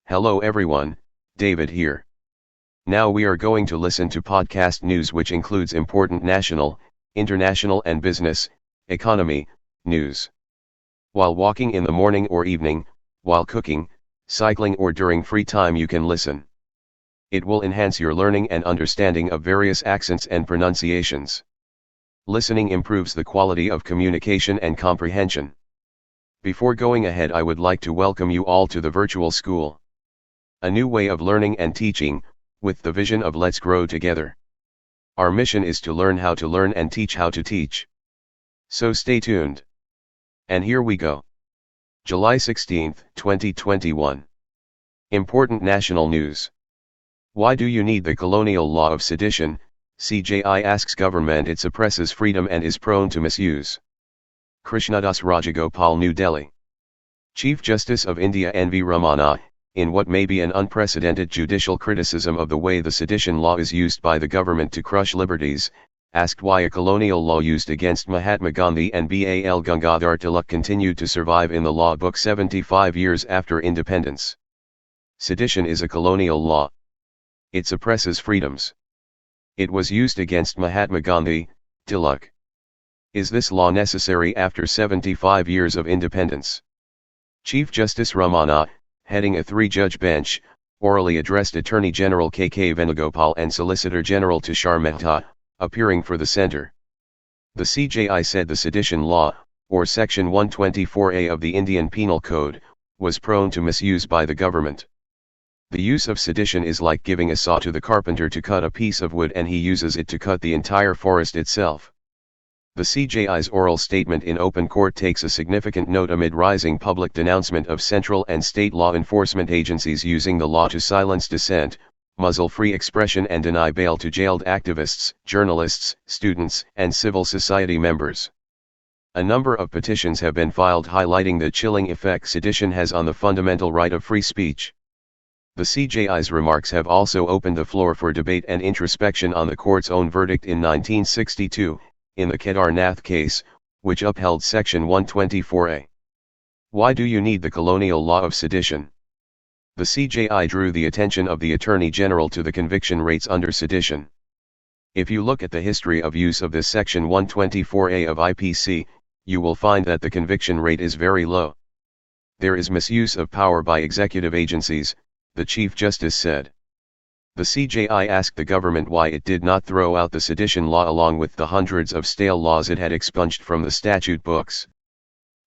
Hello everyone, David here. Now we are going to listen to podcast news which includes important national, international and business, economy, news. While walking in the morning or evening, while cooking, cycling or during free time you can listen. It will enhance your learning and understanding of various accents and pronunciations. Listening improves the quality of communication and comprehension. Before going ahead, I would like to welcome you all to the virtual school. A new way of learning and teaching, with the vision of let's grow together. Our mission is to learn how to learn and teach how to teach. So stay tuned. And here we go. July 16, 2021. Important national news. Why do you need the colonial law of sedition? CJI asks government it suppresses freedom and is prone to misuse. Krishnadas Rajagopal, New Delhi. Chief Justice of India N.V. Ramana, in what may be an unprecedented judicial criticism of the way the sedition law is used by the government to crush liberties, asked why a colonial law used against Mahatma Gandhi and Bal Gangadhar Tilak continued to survive in the law book 75 years after independence. Sedition is a colonial law. It suppresses freedoms. It was used against Mahatma Gandhi, Tilak. Is this law necessary after 75 years of independence? Chief Justice Ramana, heading a three-judge bench, orally addressed Attorney General K.K. Venugopal and Solicitor General Tushar Mehta, appearing for the center. The CJI said the sedition law, or Section 124A of the Indian Penal Code, was prone to misuse by the government. The use of sedition is like giving a saw to the carpenter to cut a piece of wood and he uses it to cut the entire forest itself. The CJI's oral statement in open court takes a significant note amid rising public denouncement of central and state law enforcement agencies using the law to silence dissent, muzzle free expression and deny bail to jailed activists, journalists, students, and civil society members. A number of petitions have been filed highlighting the chilling effect sedition has on the fundamental right of free speech. The CJI's remarks have also opened the floor for debate and introspection on the court's own verdict in 1962, in the Kedarnath case, which upheld Section 124A. Why do you need the colonial law of sedition? The CJI drew the attention of the Attorney General to the conviction rates under sedition. If you look at the history of use of this Section 124A of IPC, you will find that the conviction rate is very low. There is misuse of power by executive agencies, the Chief Justice said. The CJI asked the government why it did not throw out the sedition law along with the hundreds of stale laws it had expunged from the statute books.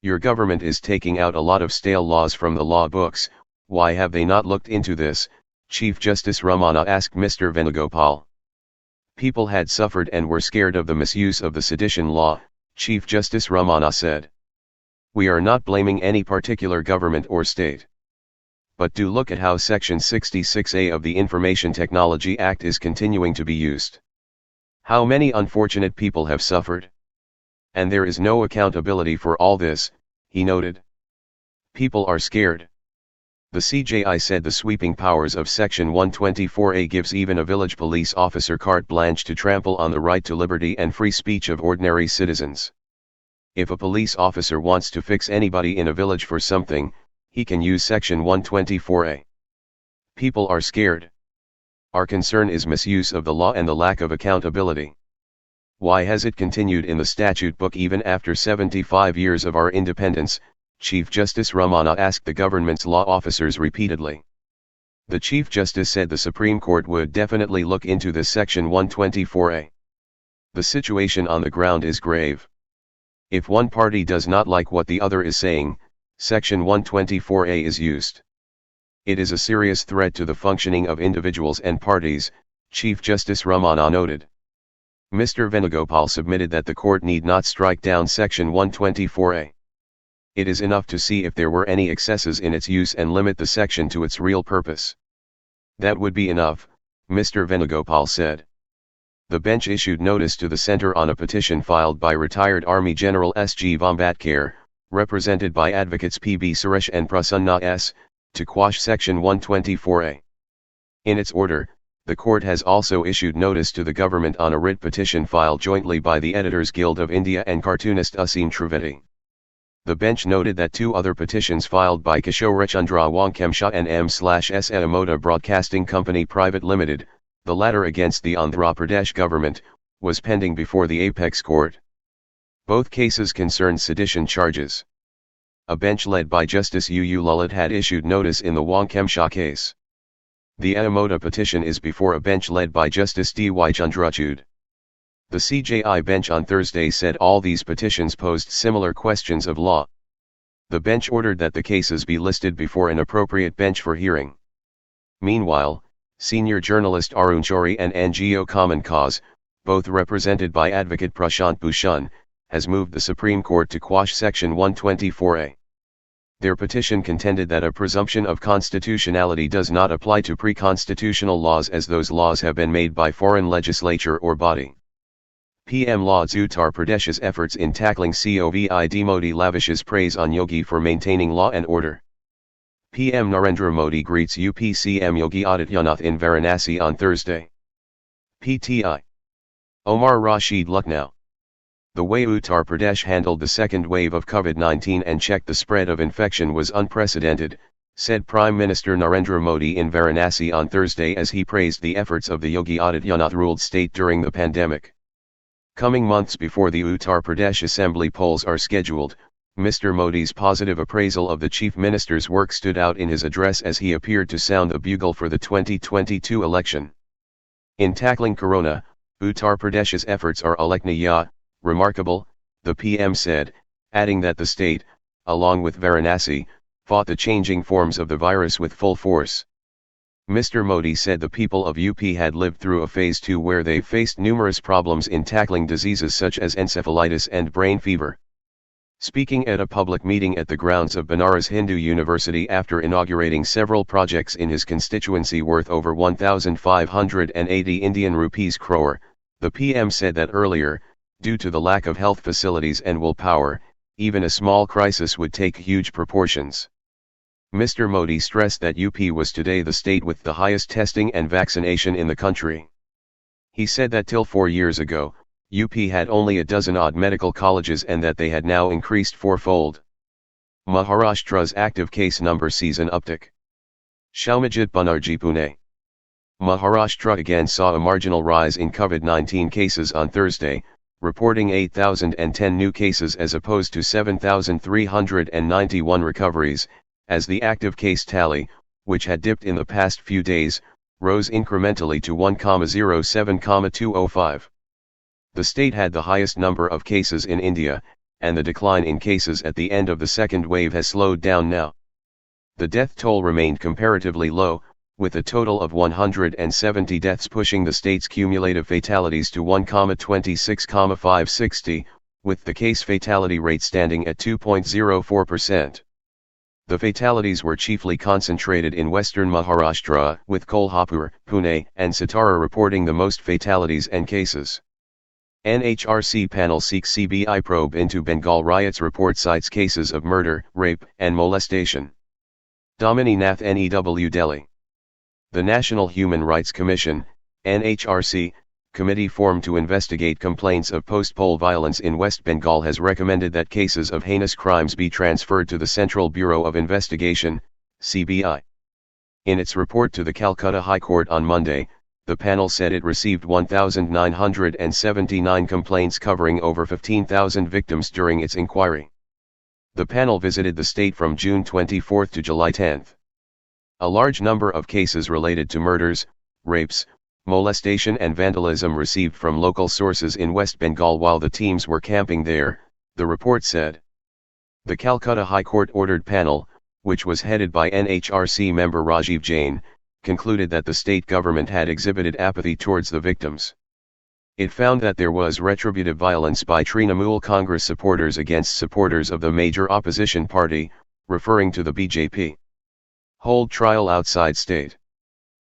Your government is taking out a lot of stale laws from the law books, why have they not looked into this? Chief Justice Ramana asked Mr. Venugopal. People had suffered and were scared of the misuse of the sedition law, Chief Justice Ramana said. We are not blaming any particular government or state. But do look at how Section 66A of the Information Technology Act is continuing to be used. How many unfortunate people have suffered? And there is no accountability for all this, he noted. People are scared. The CJI said the sweeping powers of Section 124A gives even a village police officer carte blanche to trample on the right to liberty and free speech of ordinary citizens. If a police officer wants to fix anybody in a village for something, he can use Section 124A. People are scared. Our concern is misuse of the law and the lack of accountability. Why has it continued in the statute book even after 75 years of our independence? Chief Justice Ramana asked the government's law officers repeatedly. The Chief Justice said the Supreme Court would definitely look into this Section 124A. The situation on the ground is grave. If one party does not like what the other is saying, Section 124A is used. It is a serious threat to the functioning of individuals and parties, Chief Justice Ramana noted. Mr. Venugopal submitted that the court need not strike down Section 124A. It is enough to see if there were any excesses in its use and limit the section to its real purpose. That would be enough, Mr. Venugopal said. The bench issued notice to the center on a petition filed by retired Army General S.G. Vambatkar, represented by advocates P.B. Suresh and Prasanna S., to quash Section 124A. In its order, the court has also issued notice to the government on a writ petition filed jointly by the Editors Guild of India and cartoonist Aseem Trivedi. The bench noted that 2 other petitions filed by Kishorechandra Wankemsha and M/SA Amoda Broadcasting Company Private Limited, the latter against the Andhra Pradesh government, was pending before the Apex Court. Both cases concerned sedition charges. A bench led by Justice U. Lalit had issued notice in the Wankemsha case. The Amoda petition is before a bench led by Justice D.Y. Chandrachud. The CJI bench on Thursday said all these petitions posed similar questions of law. The bench ordered that the cases be listed before an appropriate bench for hearing. Meanwhile, senior journalist Arun Shourie and NGO Common Cause, both represented by advocate Prashant Bhushan, has moved the Supreme Court to quash Section 124A. Their petition contended that a presumption of constitutionality does not apply to pre-constitutional laws as those laws have been made by foreign legislature or body. PM lauds Uttar Pradesh's efforts in tackling COVIDModi, lavishes praise on Yogi for maintaining law and order. PM Narendra Modi greets UP CM Yogi Adityanath in Varanasi on Thursday. PTI. Omar Rashid Lucknow. The way Uttar Pradesh handled the second wave of COVID-19 and checked the spread of infection was unprecedented, said Prime Minister Narendra Modi in Varanasi on Thursday as he praised the efforts of the Yogi Adityanath-ruled state during the pandemic. Coming months before the Uttar Pradesh Assembly polls are scheduled, Mr. Modi's positive appraisal of the Chief Minister's work stood out in his address as he appeared to sound the bugle for the 2022 election. In tackling corona, Uttar Pradesh's efforts are ullekhnaya, remarkable, the PM said, adding that the state, along with Varanasi, fought the changing forms of the virus with full force. Mr. Modi said the people of UP had lived through a phase 2 where they faced numerous problems in tackling diseases such as encephalitis and brain fever. Speaking at a public meeting at the grounds of Banaras Hindu University after inaugurating several projects in his constituency worth over 1,580 Indian rupees crore, the PM said that earlier, due to the lack of health facilities and willpower, even a small crisis would take huge proportions. Mr. Modi stressed that UP was today the state with the highest testing and vaccination in the country. He said that till 4 years ago, UP had only a dozen-odd medical colleges and that they had now increased fourfold. Maharashtra's active case number sees an uptick. Shaumajit Banerjee, Pune. Maharashtra again saw a marginal rise in COVID-19 cases on Thursday, reporting 8,010 new cases as opposed to 7,391 recoveries, as the active case tally, which had dipped in the past few days, rose incrementally to 1,07,205. The state had the highest number of cases in India, and the decline in cases at the end of the second wave has slowed down now. The death toll remained comparatively low, with a total of 170 deaths pushing the state's cumulative fatalities to 1,26,560, with the case fatality rate standing at 2.04%. The fatalities were chiefly concentrated in western Maharashtra, with Kolhapur, Pune, and Satara reporting the most fatalities and cases. NHRC panel seeks CBI probe into Bengal riots, report cites cases of murder, rape, and molestation. Damini Nath, New Delhi. The National Human Rights Commission, NHRC, committee formed to investigate complaints of post-poll violence in West Bengal has recommended that cases of heinous crimes be transferred to the Central Bureau of Investigation, CBI. In its report to the Calcutta High Court on Monday, the panel said it received 1,979 complaints covering over 15,000 victims during its inquiry. The panel visited the state from June 24 to July 10. A large number of cases related to murders, rapes, molestation and vandalism received from local sources in West Bengal while the teams were camping there, the report said. The Calcutta High Court ordered panel, which was headed by NHRC member Rajiv Jain, concluded that the state government had exhibited apathy towards the victims. It found that there was retributive violence by Trinamool Congress supporters against supporters of the major opposition party, referring to the BJP. Hold trial outside state.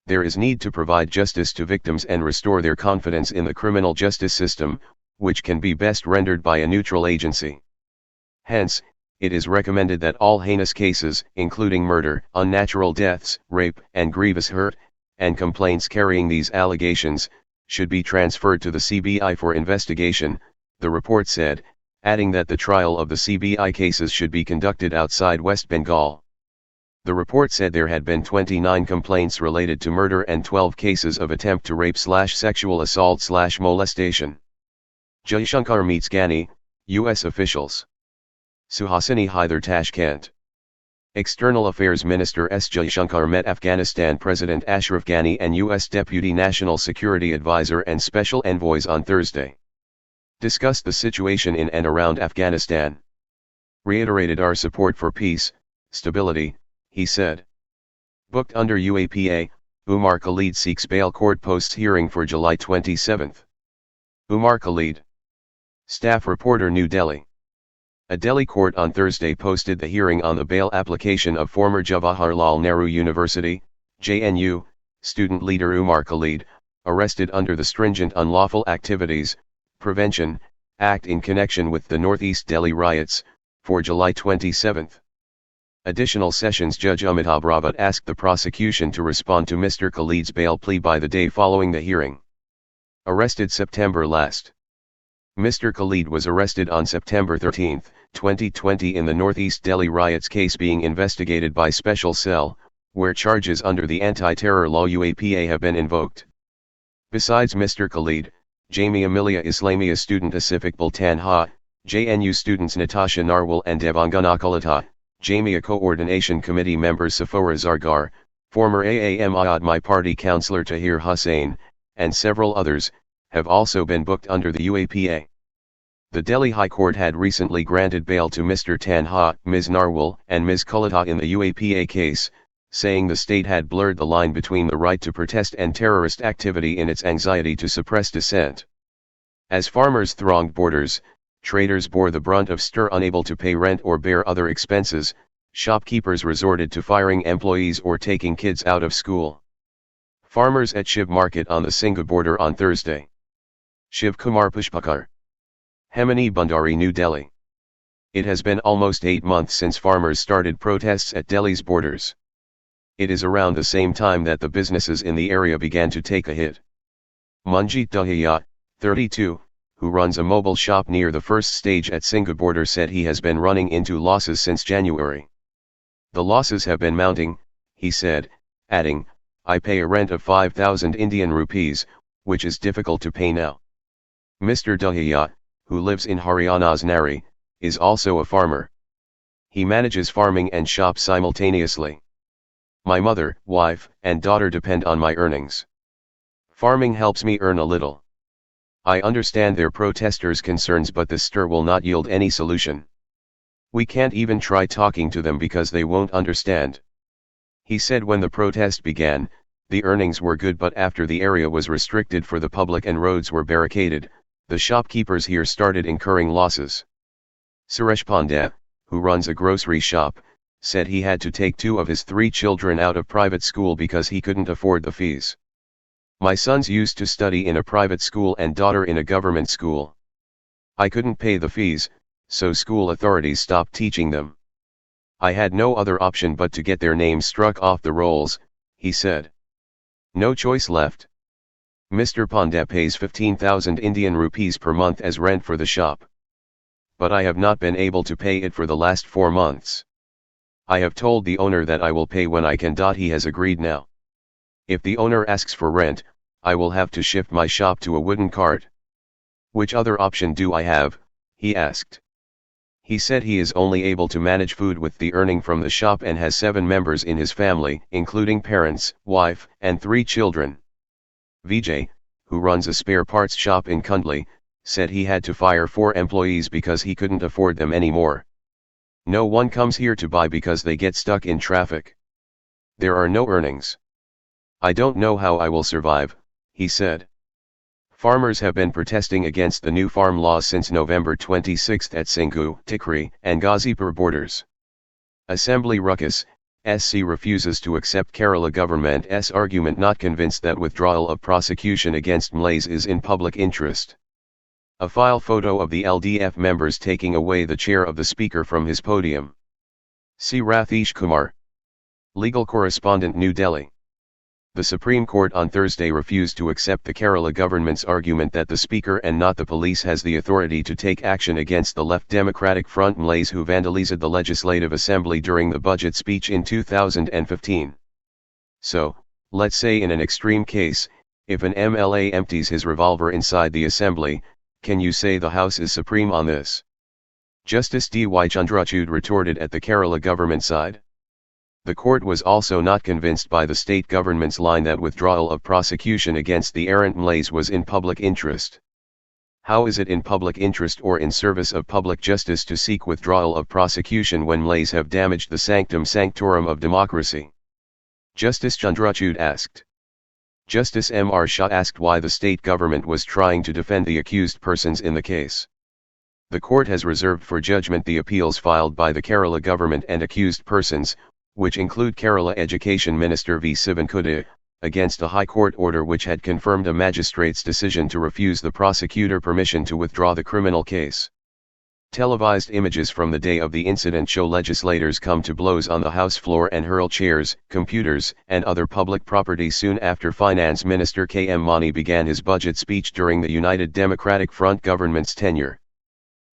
There is need to provide justice to victims and restore their confidence in the criminal justice system, which can be best rendered by a neutral agency. Hence, it is recommended that all heinous cases, including murder, unnatural deaths, rape, and grievous hurt, and complaints carrying these allegations, should be transferred to the CBI for investigation, the report said, adding that the trial of the CBI cases should be conducted outside West Bengal. The report said there had been 29 complaints related to murder and 12 cases of attempt to rape/sexual assault/molestation. Jaishankar meets Ghani, U.S. officials. Suhasini Haidar Tashkent. External Affairs Minister S. Jaishankar met Afghanistan President Ashraf Ghani and U.S. Deputy National Security Advisor and Special Envoys on Thursday. Discussed the situation in and around Afghanistan. Reiterated our support for peace, stability, he said. Booked under UAPA, Umar Khalid seeks bail. Court posts hearing for July 27. Umar Khalid. Staff reporter, New Delhi. A Delhi court on Thursday posted the hearing on the bail application of former Jawaharlal Nehru University, JNU, student leader Umar Khalid, arrested under the Stringent Unlawful Activities Prevention Act in connection with the Northeast Delhi riots, for July 27. Additional Sessions Judge Amitabh Rawat asked the prosecution to respond to Mr. Khalid's bail plea by the day following the hearing. Arrested September last. Mr. Khalid was arrested on September 13, 2020 in the Northeast Delhi riots case being investigated by Special Cell, where charges under the anti-terror law UAPA have been invoked. Besides Mr. Khalid, Jamia Millia Islamia student Asif Iqbal Tanha, JNU students Natasha Narwal and Devangana Kalata, Jamia Coordination Committee members Safora Zargar, former AAMI Party councillor Tahir Hussain, and several others, have also been booked under the UAPA. The Delhi High Court had recently granted bail to Mr. Tanha, Ms. Narwal, and Ms. Kalata in the UAPA case, saying the state had blurred the line between the right to protest and terrorist activity in its anxiety to suppress dissent. As farmers thronged borders, traders bore the brunt of stir. Unable to pay rent or bear other expenses, shopkeepers resorted to firing employees or taking kids out of school. Farmers at Shiv Market on the Singhu border on Thursday. Shiv Kumar Pushpakar. Hemani Bhandari, New Delhi. It has been almost 8 months since farmers started protests at Delhi's borders. It is around the same time that the businesses in the area began to take a hit. Manjeet Dahiya, 32, who runs a mobile shop near the first stage at Singhu border, said he has been running into losses since January. The losses have been mounting, he said, adding, I pay a rent of 5,000 Indian rupees, which is difficult to pay now. Mr. Dahiya, who lives in Haryana's Nari, is also a farmer. He manages farming and shop simultaneously. My mother, wife, and daughter depend on my earnings. Farming helps me earn a little. I understand their protesters' concerns, but this stir will not yield any solution. We can't even try talking to them because they won't understand. He said when the protest began, the earnings were good, but after the area was restricted for the public and roads were barricaded, the shopkeepers here started incurring losses. Suresh Pandya, who runs a grocery shop, said he had to take 2 of his 3 children out of private school because he couldn't afford the fees. My sons used to study in a private school and daughter in a government school. I couldn't pay the fees, so school authorities stopped teaching them. I had no other option but to get their names struck off the rolls, he said. No choice left. Mr. Pandya pays 15,000 Indian rupees per month as rent for the shop. But I have not been able to pay it for the last 4 months. I have told the owner that I will pay when I can. He has agreed now. If the owner asks for rent, I will have to shift my shop to a wooden cart. Which other option do I have? He asked. He said he is only able to manage food with the earning from the shop and has 7 members in his family, including parents, wife, and 3 children. Vijay, who runs a spare parts shop in Kundli, said he had to fire 4 employees because he couldn't afford them anymore. No one comes here to buy because they get stuck in traffic. There are no earnings. I don't know how I will survive, he said. Farmers have been protesting against the new farm laws since November 26 at Singhu, Tikri, and Ghazipur borders. Assembly Ruckus, SC refuses to accept Kerala government's argument, not convinced that withdrawal of prosecution against Malays is in public interest. A file photo of the LDF members taking away the chair of the speaker from his podium. C. Rathish Kumar. Legal correspondent, New Delhi. The Supreme Court on Thursday refused to accept the Kerala government's argument that the Speaker and not the police has the authority to take action against the Left Democratic Front Malays who vandalized the Legislative Assembly during the budget speech in 2015. So, let's say in an extreme case, if an MLA empties his revolver inside the assembly, can you say the House is supreme on this? Justice D.Y. Chandrachud retorted at the Kerala government side. The court was also not convinced by the state government's line that withdrawal of prosecution against the errant Malays was in public interest. How is it in public interest or in service of public justice to seek withdrawal of prosecution when Malays have damaged the sanctum sanctorum of democracy? Justice Chandrachud asked. Justice M.R. Shah asked why the state government was trying to defend the accused persons in the case. The court has reserved for judgment the appeals filed by the Kerala government and accused persons, which include Kerala Education Minister V. Sivankudi, against a High Court order which had confirmed a magistrate's decision to refuse the prosecutor permission to withdraw the criminal case. Televised images from the day of the incident show legislators come to blows on the House floor and hurl chairs, computers, and other public property soon after Finance Minister K.M. Mani began his budget speech during the United Democratic Front government's tenure.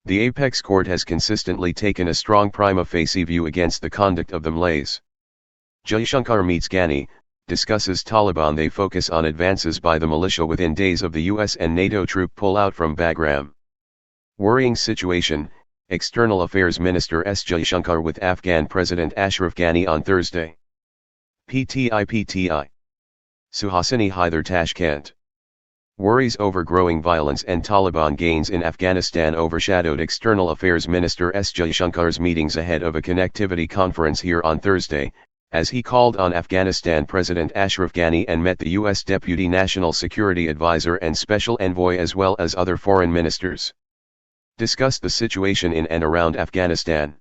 The apex court has consistently taken a strong prima facie view against the conduct of the Malays. Jaishankar meets Ghani, discusses Taliban. They focus on advances by the militia within days of the US and NATO troop pullout from Bagram. Worrying situation, External Affairs Minister S. Jaishankar with Afghan President Ashraf Ghani on Thursday. PTI. Suhasini Hyder Tashkent. Worries over growing violence and Taliban gains in Afghanistan overshadowed External Affairs Minister S. Jaishankar's meetings ahead of a connectivity conference here on Thursday, as he called on Afghanistan President Ashraf Ghani and met the U.S. Deputy National Security Advisor and Special Envoy as well as other foreign ministers. Discussed the situation in and around Afghanistan.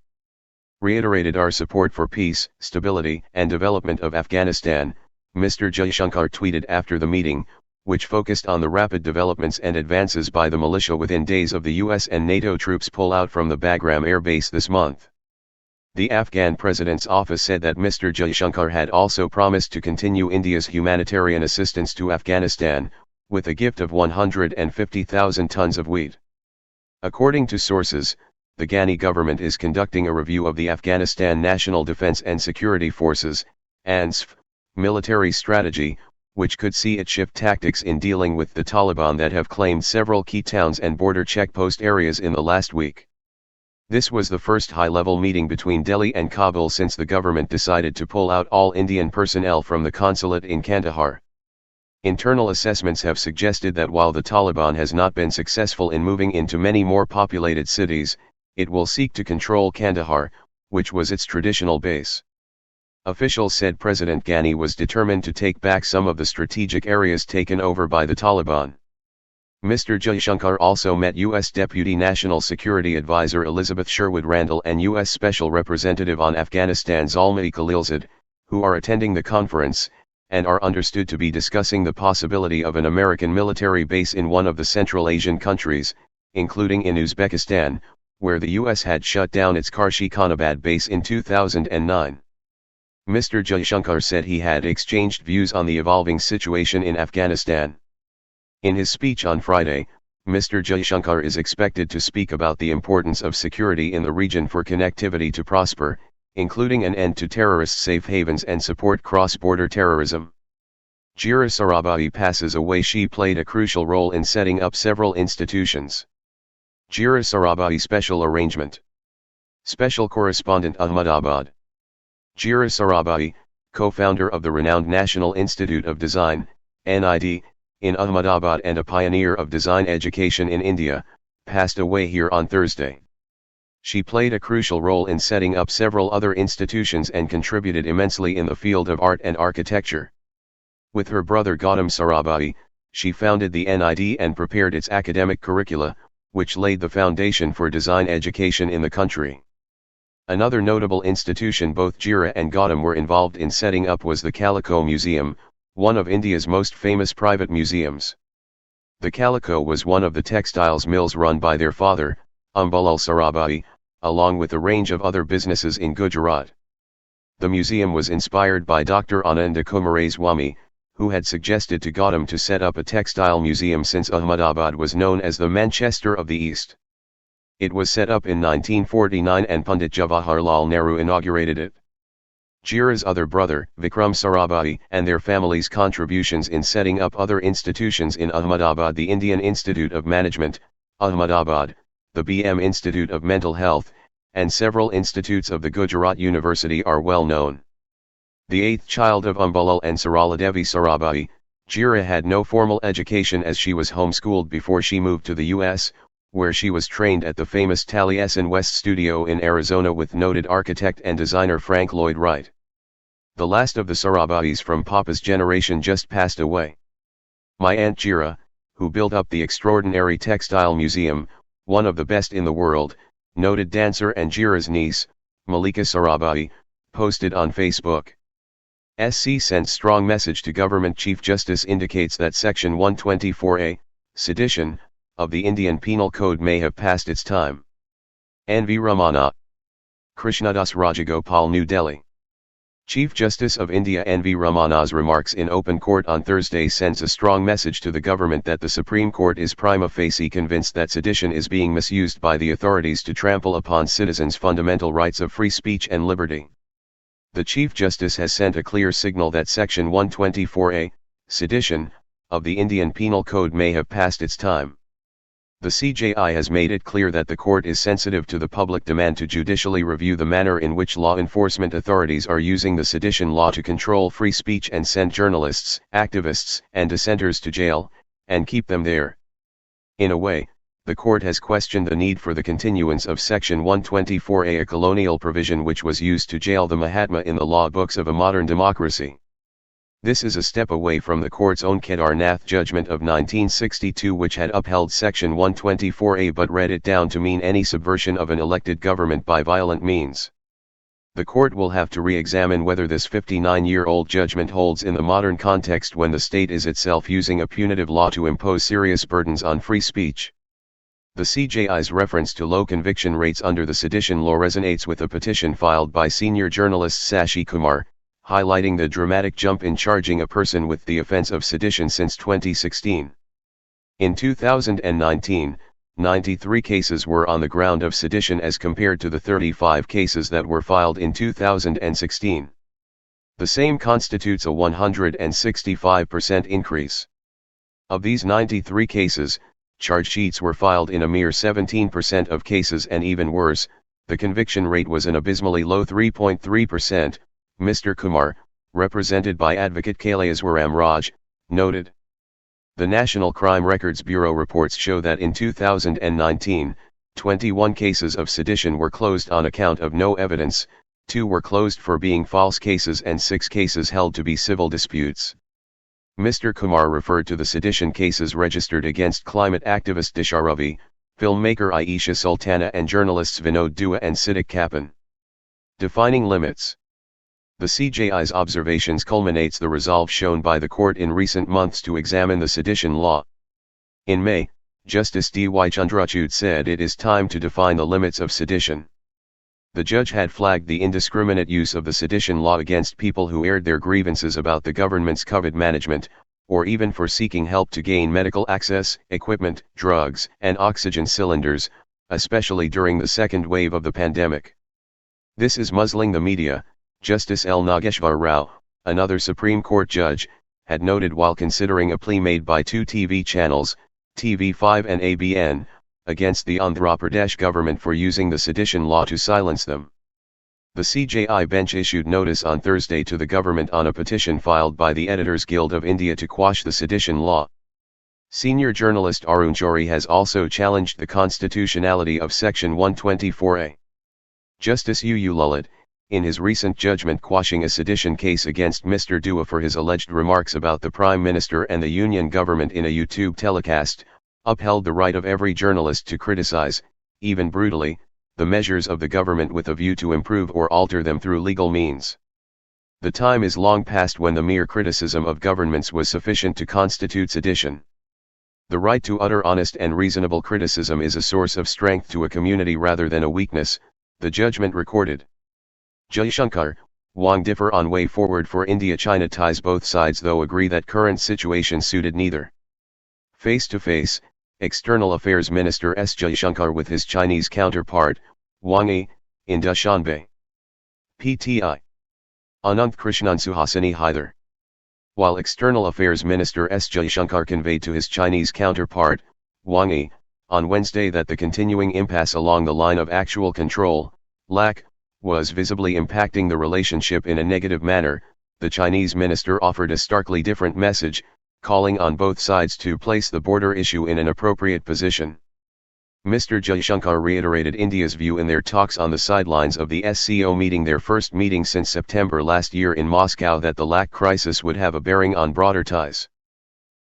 Reiterated our support for peace, stability, and development of Afghanistan, Mr. Jaishankar tweeted after the meeting, which focused on the rapid developments and advances by the militia within days of the US and NATO troops pullout from the Bagram air base this month. The Afghan president's office said that Mr. Jaishankar had also promised to continue India's humanitarian assistance to Afghanistan, with a gift of 150,000 tons of wheat. According to sources, the Ghani government is conducting a review of the Afghanistan National Defense and Security Forces, ANSF, military strategy, which could see it shift tactics in dealing with the Taliban that have claimed several key towns and border checkpost areas in the last week. This was the first high-level meeting between Delhi and Kabul since the government decided to pull out all Indian personnel from the consulate in Kandahar. Internal assessments have suggested that while the Taliban has not been successful in moving into many more populated cities, it will seek to control Kandahar, which was its traditional base. Officials said President Ghani was determined to take back some of the strategic areas taken over by the Taliban. Mr. Jaishankar also met U.S. Deputy National Security Advisor Elizabeth Sherwood Randall and U.S. Special Representative on Afghanistan Zalmay Khalilzad, who are attending the conference, and are understood to be discussing the possibility of an American military base in one of the Central Asian countries, including in Uzbekistan, where the U.S. had shut down its Karshi-Khanabad base in 2009. Mr. Jaishankar said he had exchanged views on the evolving situation in Afghanistan. In his speech on Friday, Mr. Jaishankar is expected to speak about the importance of security in the region for connectivity to prosper, including an end to terrorist safe havens and support cross-border terrorism. Jira Sarabhai passes away. She played a crucial role in setting up several institutions. Jira Sarabhai Special Arrangement. Special Correspondent Ahmedabad. Jira Sarabhai, co-founder of the renowned National Institute of Design, NID, in Ahmedabad and a pioneer of design education in India, passed away here on Thursday. She played a crucial role in setting up several other institutions and contributed immensely in the field of art and architecture. With her brother Gautam Sarabhai, she founded the NID and prepared its academic curricula, which laid the foundation for design education in the country. Another notable institution both Jira and Gautam were involved in setting up was the Calico Museum, one of India's most famous private museums. The Calico was one of the textiles mills run by their father, Ambalal Sarabhai, along with a range of other businesses in Gujarat. The museum was inspired by Dr. Ananda Kumaraswamy, who had suggested to Gautam to set up a textile museum since Ahmedabad was known as the Manchester of the East. It was set up in 1949 and Pandit Jawaharlal Nehru inaugurated it. Jira's other brother, Vikram Sarabhai, and their family's contributions in setting up other institutions in Ahmedabad, the Indian Institute of Management, Ahmedabad, the BM Institute of Mental Health, and several institutes of the Gujarat University are well known. The eighth child of Ambulal and Saraladevi Sarabhai, Jira had no formal education as she was homeschooled before she moved to the U.S., where she was trained at the famous Taliesin West Studio in Arizona with noted architect and designer Frank Lloyd Wright. The last of the Sarabhais from Papa's generation just passed away. My aunt Jira, who built up the extraordinary textile museum, one of the best in the world, noted dancer and Jira's niece, Malika Sarabhai, posted on Facebook. SC sent strong message to Government Chief Justice indicates that Section 124A, sedition, of the Indian Penal Code may have passed its time. N.V. Ramana. Krishnadas Rajagopal, New Delhi. Chief Justice of India N.V. Ramana's remarks in open court on Thursday sends a strong message to the government that the Supreme Court is prima facie convinced that sedition is being misused by the authorities to trample upon citizens' fundamental rights of free speech and liberty. The Chief Justice has sent a clear signal that Section 124A, sedition, of the Indian Penal Code may have passed its time. The CJI has made it clear that the court is sensitive to the public demand to judicially review the manner in which law enforcement authorities are using the sedition law to control free speech and send journalists, activists, and dissenters to jail, and keep them there. In a way, the court has questioned the need for the continuance of Section 124A, a colonial provision which was used to jail the Mahatma in the law books of a modern democracy. This is a step away from the court's own Kedarnath judgment of 1962, which had upheld Section 124A but read it down to mean any subversion of an elected government by violent means. The court will have to re-examine whether this 59-year-old judgment holds in the modern context when the state is itself using a punitive law to impose serious burdens on free speech. The CJI's reference to low conviction rates under the sedition law resonates with a petition filed by senior journalist Sashi Kumar, highlighting the dramatic jump in charging a person with the offense of sedition since 2016. In 2019, 93 cases were on the ground of sedition as compared to the 35 cases that were filed in 2016. The same constitutes a 165% increase. Of these 93 cases, charge sheets were filed in a mere 17% of cases, and even worse, the conviction rate was an abysmally low 3.3%, Mr. Kumar, represented by advocate Kailaswaram Raj, noted. The National Crime Records Bureau reports show that in 2019, 21 cases of sedition were closed on account of no evidence, 2 were closed for being false cases, and 6 cases held to be civil disputes. Mr. Kumar referred to the sedition cases registered against climate activist Disha Ravi, filmmaker Aisha Sultana, and journalists Vinod Dua and Siddiq Kappan. Defining limits. The CJI's observations culminates the resolve shown by the court in recent months to examine the sedition law. In May, Justice D.Y. Chandrachud said it is time to define the limits of sedition. The judge had flagged the indiscriminate use of the sedition law against people who aired their grievances about the government's COVID management, or even for seeking help to gain medical access, equipment, drugs, and oxygen cylinders, especially during the second wave of the pandemic. This is muzzling the media, Justice L. Nageshwar Rao, another Supreme Court judge, had noted while considering a plea made by 2 TV channels, TV5 and ABN, against the Andhra Pradesh government for using the sedition law to silence them. The CJI bench issued notice on Thursday to the government on a petition filed by the Editors Guild of India to quash the sedition law. Senior journalist Arun Shourie has also challenged the constitutionality of Section 124A. Justice U.U. Lalit, in his recent judgment quashing a sedition case against Mr. Dua for his alleged remarks about the Prime Minister and the Union government in a YouTube telecast, upheld the right of every journalist to criticize, even brutally, the measures of the government with a view to improve or alter them through legal means. The time is long past when the mere criticism of governments was sufficient to constitute sedition. The right to utter honest and reasonable criticism is a source of strength to a community rather than a weakness, the judgment recorded. Jaishankar, Wang differ on way forward for India-China ties. Both sides though agree that current situation suited neither. Face-to-face, External Affairs Minister S. Jaishankar with his Chinese counterpart, Wang Yi, in Dushanbe. PTI. Ananth Krishnan Suhasini Haidar. While External Affairs Minister S. Jaishankar conveyed to his Chinese counterpart, Wang Yi, on Wednesday that the continuing impasse along the line of actual control, lack, was visibly impacting the relationship in a negative manner, the Chinese minister offered a starkly different message, calling on both sides to place the border issue in an appropriate position. Mr. Jaishankar reiterated India's view in their talks on the sidelines of the SCO meeting, their first meeting since September last year in Moscow, that the lack crisis would have a bearing on broader ties.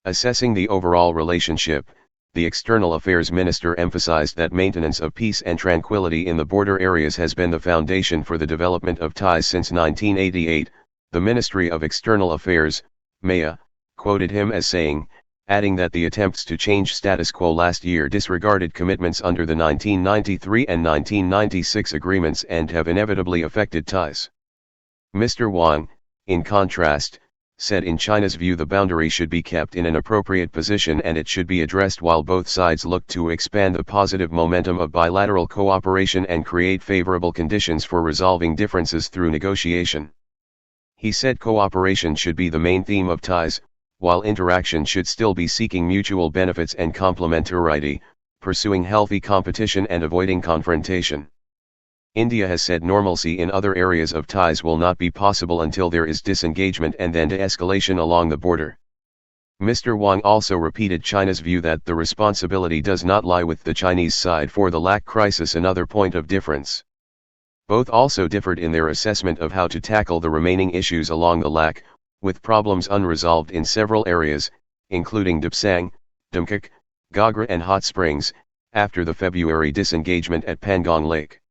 Assessing the overall relationship, the External Affairs Minister emphasized that maintenance of peace and tranquility in the border areas has been the foundation for the development of ties since 1988, the Ministry of External Affairs, MEA, quoted him as saying, adding that the attempts to change status quo last year disregarded commitments under the 1993 and 1996 agreements and have inevitably affected ties. Mr. Wang, in contrast, said in China's view the boundary should be kept in an appropriate position and it should be addressed while both sides look to expand the positive momentum of bilateral cooperation and create favorable conditions for resolving differences through negotiation. He said cooperation should be the main theme of ties, while interaction should still be seeking mutual benefits and complementarity, pursuing healthy competition and avoiding confrontation. India has said normalcy in other areas of ties will not be possible until there is disengagement and then de-escalation along the border. Mr. Wang also repeated China's view that the responsibility does not lie with the Chinese side for the lack crisis, another point of difference. Both also differed in their assessment of how to tackle the remaining issues along the lack, with problems unresolved in several areas, including Dipsang, Dumkuk, Gagra and Hot Springs, after the February disengagement at Pangong Lake.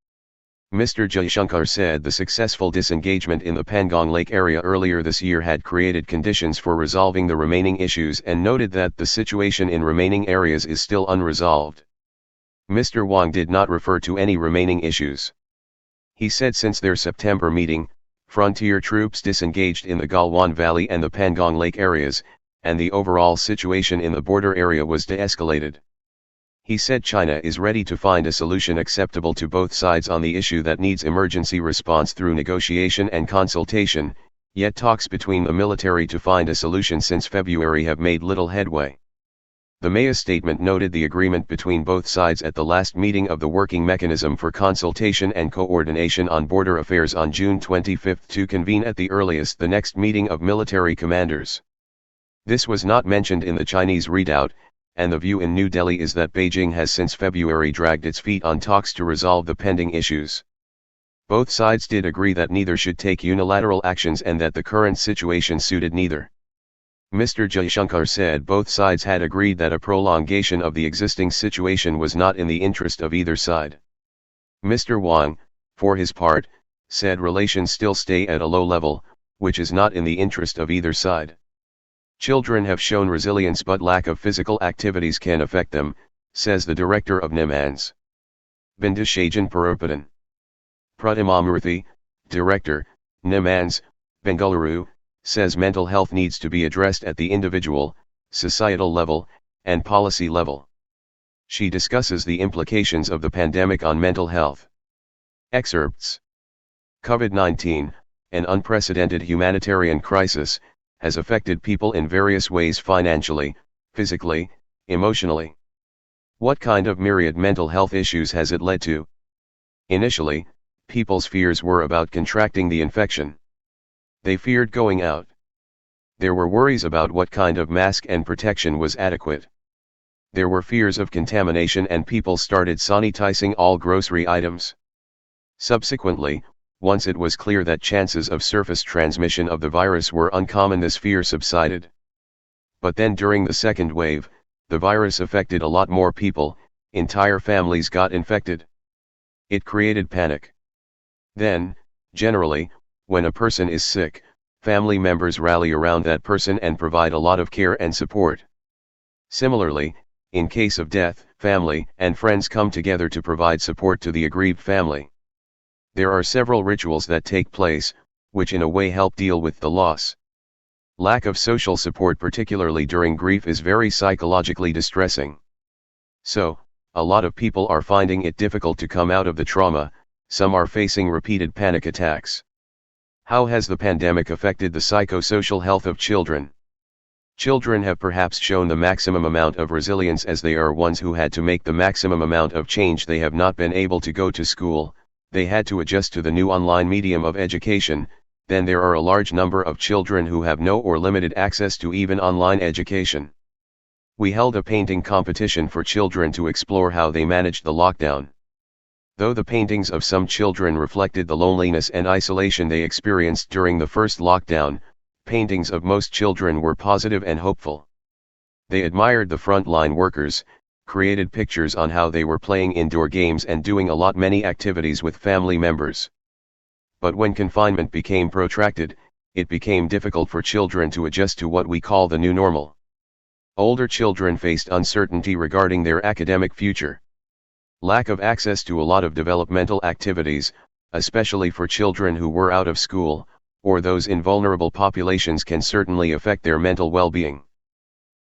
Mr. Jaishankar said the successful disengagement in the Pangong Lake area earlier this year had created conditions for resolving the remaining issues and noted that the situation in remaining areas is still unresolved. Mr. Wang did not refer to any remaining issues. He said since their September meeting, frontier troops disengaged in the Galwan Valley and the Pangong Lake areas, and the overall situation in the border area was de-escalated. He said China is ready to find a solution acceptable to both sides on the issue that needs emergency response through negotiation and consultation, yet talks between the military to find a solution since February have made little headway. The MEA statement noted the agreement between both sides at the last meeting of the Working Mechanism for Consultation and Coordination on Border Affairs on June 25 to convene at the earliest the next meeting of military commanders. This was not mentioned in the Chinese readout, and the view in New Delhi is that Beijing has since February dragged its feet on talks to resolve the pending issues. Both sides did agree that neither should take unilateral actions and that the current situation suited neither. Mr. Jaishankar said both sides had agreed that a prolongation of the existing situation was not in the interest of either side. Mr. Wang, for his part, said relations still stay at a low level, which is not in the interest of either side. Children have shown resilience but lack of physical activities can affect them, says the director of NIMANS. Bindushajan Parupadan. Pratimamurthy, director, NIMANS, Bengaluru, says mental health needs to be addressed at the individual, societal level, and policy level. She discusses the implications of the pandemic on mental health. Excerpts. COVID-19, an unprecedented humanitarian crisis, has affected people in various ways financially, physically, emotionally. What kind of myriad mental health issues has it led to? Initially, people's fears were about contracting the infection. They feared going out. There were worries about what kind of mask and protection was adequate. There were fears of contamination and people started sanitizing all grocery items. Subsequently, once it was clear that chances of surface transmission of the virus were uncommon, this fear subsided. But then during the second wave, the virus affected a lot more people, entire families got infected. It created panic. Then, generally, when a person is sick, family members rally around that person and provide a lot of care and support. Similarly, in case of death, family and friends come together to provide support to the aggrieved family. There are several rituals that take place, which in a way help deal with the loss. Lack of social support, particularly during grief, is very psychologically distressing. So, a lot of people are finding it difficult to come out of the trauma, some are facing repeated panic attacks. How has the pandemic affected the psychosocial health of children? Children have perhaps shown the maximum amount of resilience, as they are ones who had to make the maximum amount of change. They have not been able to go to school, they had to adjust to the new online medium of education. Then there are a large number of children who have no or limited access to even online education. We held a painting competition for children to explore how they managed the lockdown. Though the paintings of some children reflected the loneliness and isolation they experienced during the first lockdown, paintings of most children were positive and hopeful. They admired the frontline workers, created pictures on how they were playing indoor games and doing many activities with family members. But when confinement became protracted, it became difficult for children to adjust to what we call the new normal. Older children faced uncertainty regarding their academic future. Lack of access to a lot of developmental activities, especially for children who were out of school, or those in vulnerable populations, can certainly affect their mental well-being.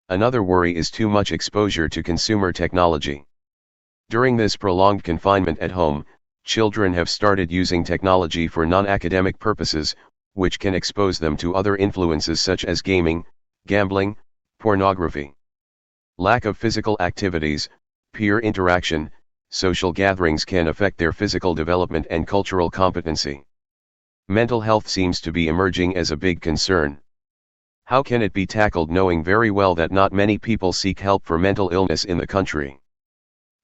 Another worry is too much exposure to consumer technology. During this prolonged confinement at home, children have started using technology for non-academic purposes, which can expose them to other influences such as gaming, gambling, pornography. Lack of physical activities, peer interaction, social gatherings can affect their physical development and cultural competency. Mental health seems to be emerging as a big concern. How can it be tackled, knowing very well that not many people seek help for mental illness in the country?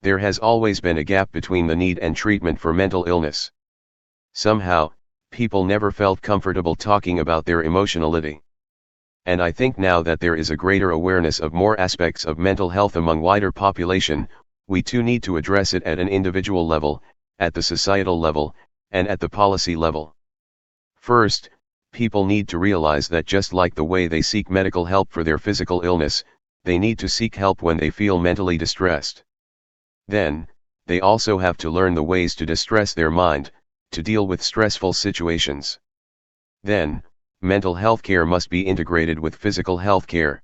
There has always been a gap between the need and treatment for mental illness. Somehow, people never felt comfortable talking about their emotionality. And I think now that there is a greater awareness of more aspects of mental health among wider population, we too need to address it at an individual level, at the societal level, and at the policy level. First, people need to realize that just like the way they seek medical help for their physical illness, they need to seek help when they feel mentally distressed. Then, they also have to learn the ways to distress their mind, to deal with stressful situations. Then, mental health care must be integrated with physical health care.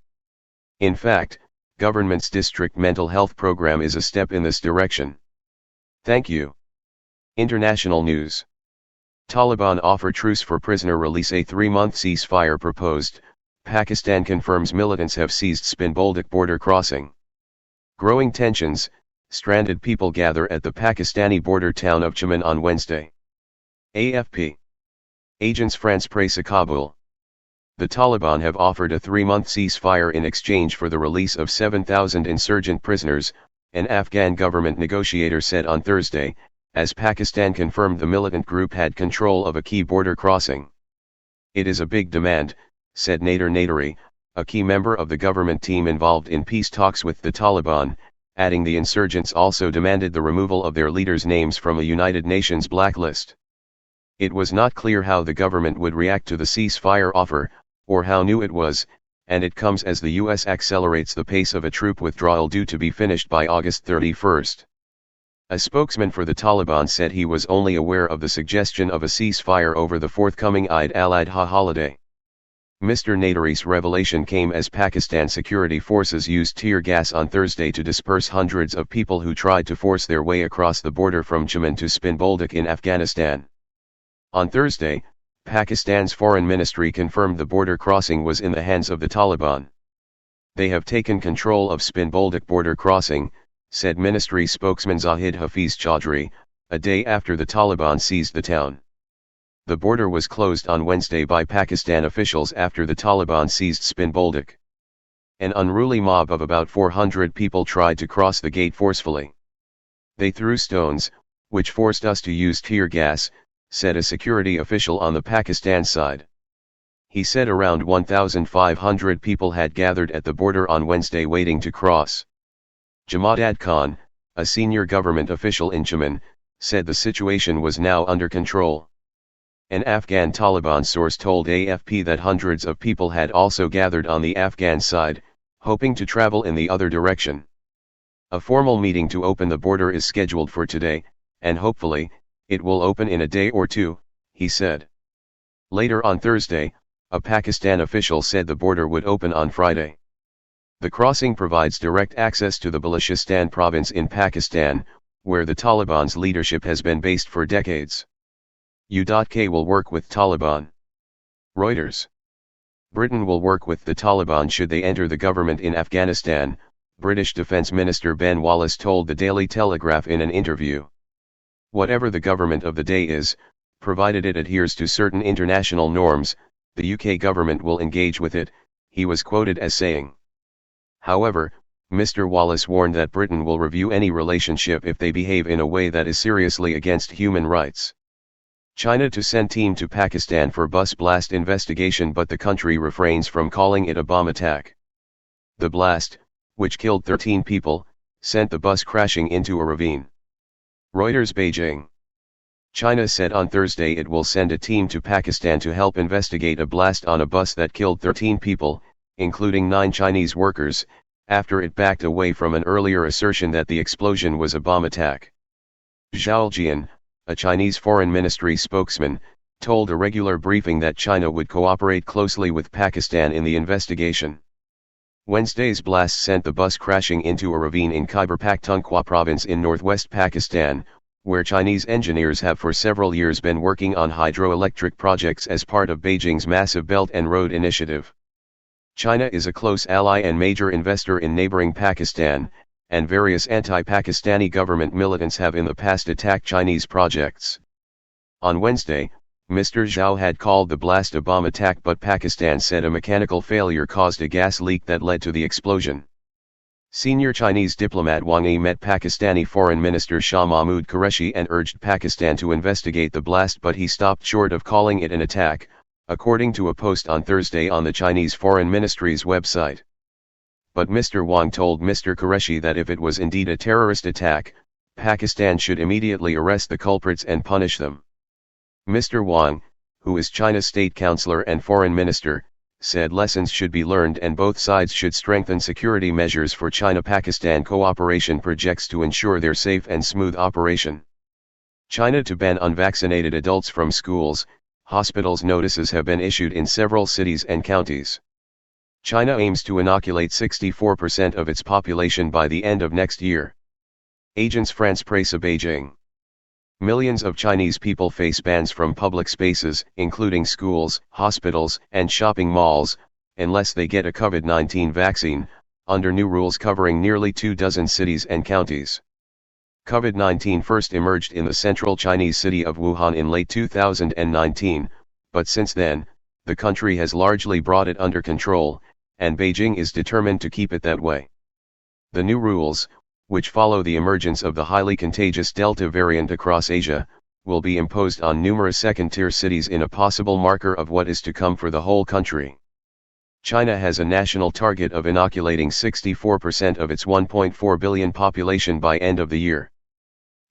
In fact, government's district mental health program is a step in this direction. Thank you. International news. Taliban offer truce for prisoner release. A 3-month ceasefire proposed. Pakistan confirms militants have seized Spin Boldak border crossing. Growing tensions, stranded people gather at the Pakistani border town of Chaman on Wednesday. AFP. Agence France-Presse Kabul. The Taliban have offered a 3-month ceasefire in exchange for the release of 7,000 insurgent prisoners, an Afghan government negotiator said on Thursday, as Pakistan confirmed the militant group had control of a key border crossing. It is a big demand, said Nader Naderi, a key member of the government team involved in peace talks with the Taliban, adding the insurgents also demanded the removal of their leaders' names from a United Nations blacklist. It was not clear how the government would react to the ceasefire offer, or how new it was, and it comes as the US accelerates the pace of a troop withdrawal due to be finished by August 31. A spokesman for the Taliban said he was only aware of the suggestion of a ceasefire over the forthcoming Eid al-Adha holiday. Mr. Naderi's revelation came as Pakistan security forces used tear gas on Thursday to disperse hundreds of people who tried to force their way across the border from Chaman to Spin Boldak in Afghanistan. On Thursday, Pakistan's foreign ministry confirmed the border crossing was in the hands of the Taliban. They have taken control of Spin Boldak border crossing, said ministry spokesman Zahid Hafiz Chaudhry, a day after the Taliban seized the town. The border was closed on Wednesday by Pakistan officials after the Taliban seized Spin Boldak. An unruly mob of about 400 people tried to cross the gate forcefully. They threw stones, which forced us to use tear gas, said a security official on the Pakistan side. He said around 1,500 people had gathered at the border on Wednesday waiting to cross. Jamadad Khan, a senior government official in Chaman, said the situation was now under control. An Afghan Taliban source told AFP that hundreds of people had also gathered on the Afghan side, hoping to travel in the other direction. A formal meeting to open the border is scheduled for today, and hopefully, it will open in a day or two, he said. Later on Thursday, a Pakistan official said the border would open on Friday. The crossing provides direct access to the Balochistan province in Pakistan, where the Taliban's leadership has been based for decades. U.K. will work with Taliban. Reuters. Britain will work with the Taliban should they enter the government in Afghanistan, British Defence Minister Ben Wallace told the Daily Telegraph in an interview. Whatever the government of the day is, provided it adheres to certain international norms, the UK government will engage with it, he was quoted as saying. However, Mr. Wallace warned that Britain will review any relationship if they behave in a way that is seriously against human rights. China to send team to Pakistan for bus blast investigation, but the country refrains from calling it a bomb attack. The blast, which killed 13 people, sent the bus crashing into a ravine. Reuters. Beijing. China said on Thursday it will send a team to Pakistan to help investigate a blast on a bus that killed 13 people, including 9 Chinese workers, after it backed away from an earlier assertion that the explosion was a bomb attack. Zhao Jian, a Chinese Foreign Ministry spokesman, told a regular briefing that China would cooperate closely with Pakistan in the investigation. Wednesday's blast sent the bus crashing into a ravine in Khyber Pakhtunkhwa province in northwest Pakistan, where Chinese engineers have for several years been working on hydroelectric projects as part of Beijing's massive Belt and Road Initiative. China is a close ally and major investor in neighboring Pakistan, and various anti-Pakistani government militants have in the past attacked Chinese projects. On Wednesday, Mr. Zhao had called the blast a bomb attack, but Pakistan said a mechanical failure caused a gas leak that led to the explosion. Senior Chinese diplomat Wang Yi met Pakistani Foreign Minister Shah Mahmood Qureshi and urged Pakistan to investigate the blast, but he stopped short of calling it an attack, according to a post on Thursday on the Chinese Foreign Ministry's website. But Mr. Wang told Mr. Qureshi that if it was indeed a terrorist attack, Pakistan should immediately arrest the culprits and punish them. Mr. Wang, who is China's state counselor and foreign minister, said lessons should be learned and both sides should strengthen security measures for China-Pakistan cooperation projects to ensure their safe and smooth operation. China to ban unvaccinated adults from schools, hospitals. Notices have been issued in several cities and counties. China aims to inoculate 64% of its population by the end of next year. Agence France-Presse. Beijing. Millions of Chinese people face bans from public spaces, including schools, hospitals, and shopping malls, unless they get a COVID-19 vaccine, under new rules covering nearly 24 cities and counties. COVID-19 first emerged in the central Chinese city of Wuhan in late 2019, but since then, the country has largely brought it under control, and Beijing is determined to keep it that way. The new rules, which follow the emergence of the highly contagious Delta variant across Asia, will be imposed on numerous second-tier cities in a possible marker of what is to come for the whole country. China has a national target of inoculating 64% of its 1.4 billion population by end of the year.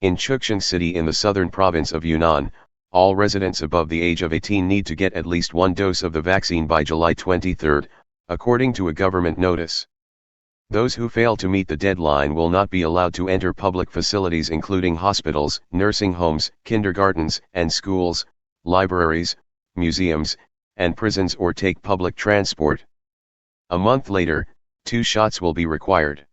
In Chuxian City in the southern province of Yunnan, all residents above the age of 18 need to get at least one dose of the vaccine by July 23, according to a government notice. Those who fail to meet the deadline will not be allowed to enter public facilities including hospitals, nursing homes, kindergartens and schools, libraries, museums, and prisons or take public transport. A month later, 2 shots will be required.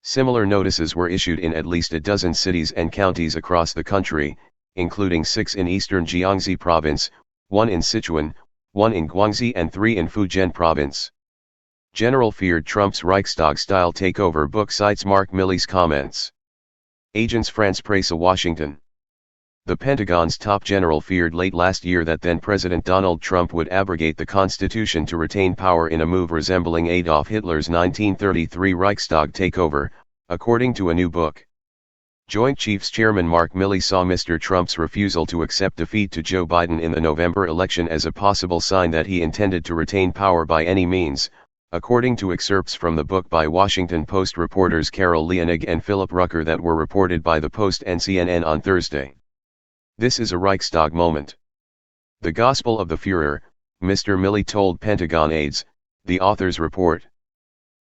Similar notices were issued in at least a dozen cities and counties across the country, including 6 in eastern Jiangxi province, 1 in Sichuan, 1 in Guangxi and 3 in Fujian province. General feared Trump's Reichstag-style takeover, book cites Mark Milley's comments. Agence France-Presse. Washington. The Pentagon's top general feared late last year that then-President Donald Trump would abrogate the Constitution to retain power in a move resembling Adolf Hitler's 1933 Reichstag takeover, according to a new book. Joint Chiefs Chairman Mark Milley saw Mr. Trump's refusal to accept defeat to Joe Biden in the November election as a possible sign that he intended to retain power by any means, according to excerpts from the book by Washington Post reporters Carol Leonig and Philip Rucker that were reported by the Post and CNN on Thursday. This is a Reichstag moment. The gospel of the Führer, Mr. Milley told Pentagon aides, the authors report.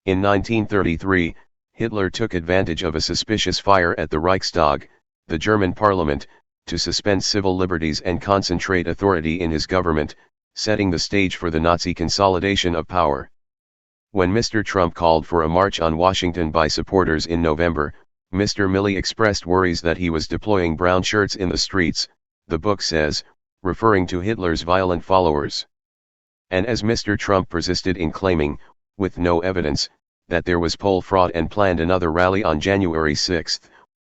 In 1933, Hitler took advantage of a suspicious fire at the Reichstag, the German parliament, to suspend civil liberties and concentrate authority in his government, setting the stage for the Nazi consolidation of power. When Mr. Trump called for a march on Washington by supporters in November, Mr. Milley expressed worries that he was deploying brown shirts in the streets, the book says, referring to Hitler's violent followers. And as Mr. Trump persisted in claiming, with no evidence, that there was poll fraud and planned another rally on January 6,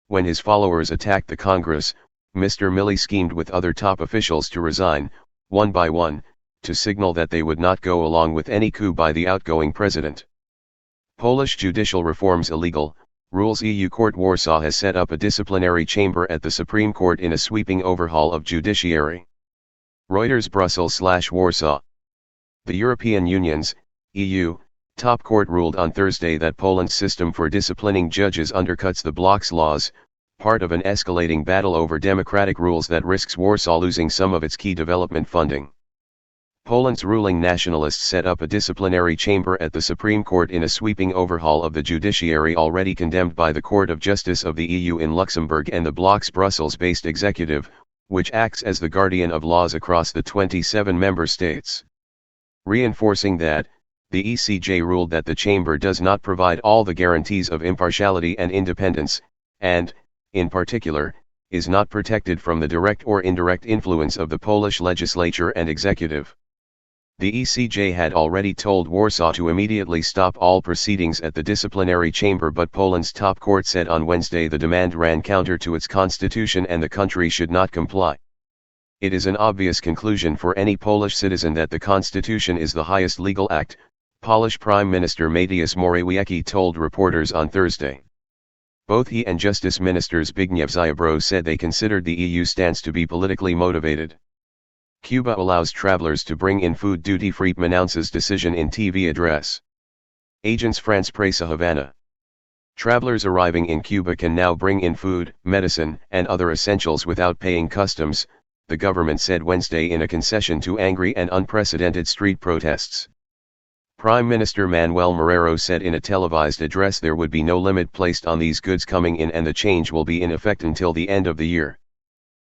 when his followers attacked the Congress, Mr. Milley schemed with other top officials to resign, one by one, to signal that they would not go along with any coup by the outgoing president. Polish judicial reforms illegal, rules EU Court. Warsaw has set up a disciplinary chamber at the Supreme Court in a sweeping overhaul of judiciary. Reuters. Brussels/Warsaw. The European Union's, EU, top court ruled on Thursday that Poland's system for disciplining judges undercuts the bloc's laws, part of an escalating battle over democratic rules that risks Warsaw losing some of its key development funding. Poland's ruling nationalists set up a disciplinary chamber at the Supreme Court in a sweeping overhaul of the judiciary already condemned by the Court of Justice of the EU in Luxembourg and the bloc's Brussels-based executive, which acts as the guardian of laws across the 27 member states. Reinforcing that, the ECJ ruled that the chamber does not provide all the guarantees of impartiality and independence, and, in particular, is not protected from the direct or indirect influence of the Polish legislature and executive. The ECJ had already told Warsaw to immediately stop all proceedings at the disciplinary chamber, but Poland's top court said on Wednesday the demand ran counter to its constitution and the country should not comply. It is an obvious conclusion for any Polish citizen that the constitution is the highest legal act, Polish Prime Minister Mateusz Morawiecki told reporters on Thursday. Both he and Justice Minister Zbigniew Ziobro said they considered the EU stance to be politically motivated. Cuba allows travelers to bring in food duty-free, announces decision in TV address. Agence France-Presse Havana. Travelers arriving in Cuba can now bring in food, medicine, and other essentials without paying customs, the government said Wednesday in a concession to angry and unprecedented street protests. Prime Minister Manuel Marrero said in a televised address there would be no limit placed on these goods coming in and the change will be in effect until the end of the year.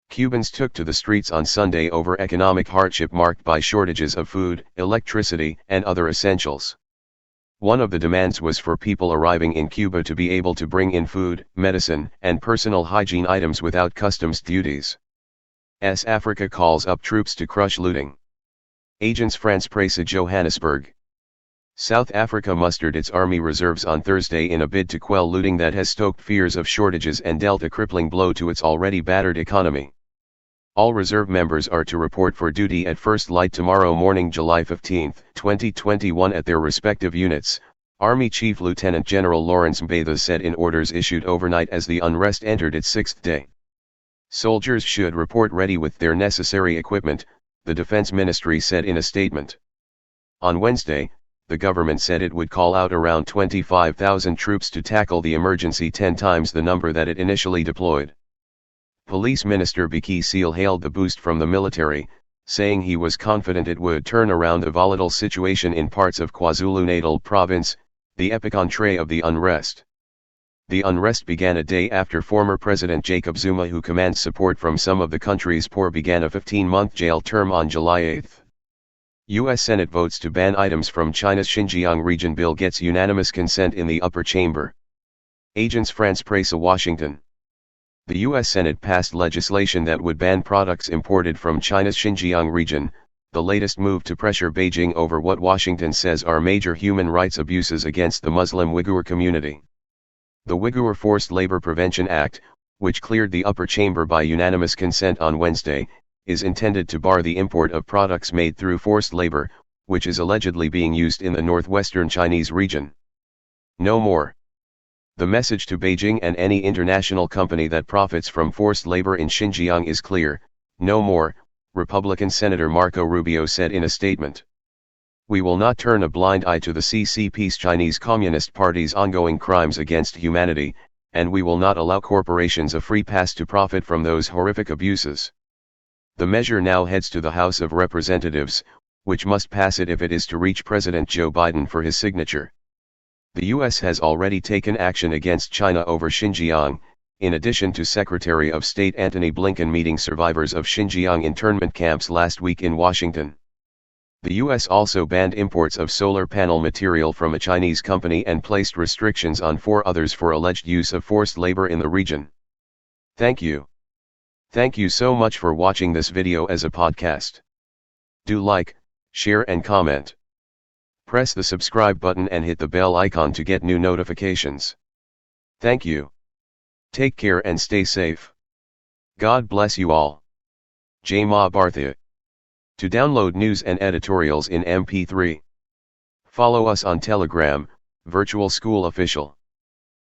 Cubans took to the streets on Sunday over economic hardship marked by shortages of food, electricity, and other essentials. One of the demands was for people arriving in Cuba to be able to bring in food, medicine, and personal hygiene items without customs duties. Africa calls up troops to crush looting. Agence France-Presse Johannesburg. South Africa mustered its army reserves on Thursday in a bid to quell looting that has stoked fears of shortages and dealt a crippling blow to its already battered economy. All reserve members are to report for duty at first light tomorrow morning, July 15, 2021 at their respective units, Army Chief Lieutenant General Lawrence Mbetha said in orders issued overnight as the unrest entered its sixth day. Soldiers should report ready with their necessary equipment, the Defense Ministry said in a statement. On Wednesday, the government said it would call out around 25,000 troops to tackle the emergency, 10 times the number that it initially deployed. Police Minister Bheki Cele hailed the boost from the military, saying he was confident it would turn around the volatile situation in parts of KwaZulu-Natal province, the epicenter of the unrest. The unrest began a day after former President Jacob Zuma, who commands support from some of the country's poor, began a 15-month jail term on July 8. U.S. Senate votes to ban items from China's Xinjiang region. Bill gets unanimous consent in the upper chamber. Agence France-Presse Washington. The U.S. Senate passed legislation that would ban products imported from China's Xinjiang region, the latest move to pressure Beijing over what Washington says are major human rights abuses against the Muslim Uyghur community. The Uyghur Forced Labor Prevention Act, which cleared the upper chamber by unanimous consent on Wednesday, is intended to bar the import of products made through forced labor, which is allegedly being used in the northwestern Chinese region. No more. The message to Beijing and any international company that profits from forced labor in Xinjiang is clear: no more, Republican Senator Marco Rubio said in a statement. We will not turn a blind eye to the CCP's Chinese Communist Party's ongoing crimes against humanity, and we will not allow corporations a free pass to profit from those horrific abuses. The measure now heads to the House of Representatives, which must pass it if it is to reach President Joe Biden for his signature. The U.S. has already taken action against China over Xinjiang, in addition to Secretary of State Antony Blinken meeting survivors of Xinjiang internment camps last week in Washington. The U.S. also banned imports of solar panel material from a Chinese company and placed restrictions on 4 others for alleged use of forced labor in the region. Thank you. Thank you so much for watching this video as a podcast. Do like, share and comment. Press the subscribe button and hit the bell icon to get new notifications. Thank you. Take care and stay safe. God bless you all. Jai Ma Bharti. To download news and editorials in mp3, follow us on Telegram, Virtual School Official.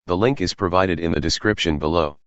The link is provided in the description below.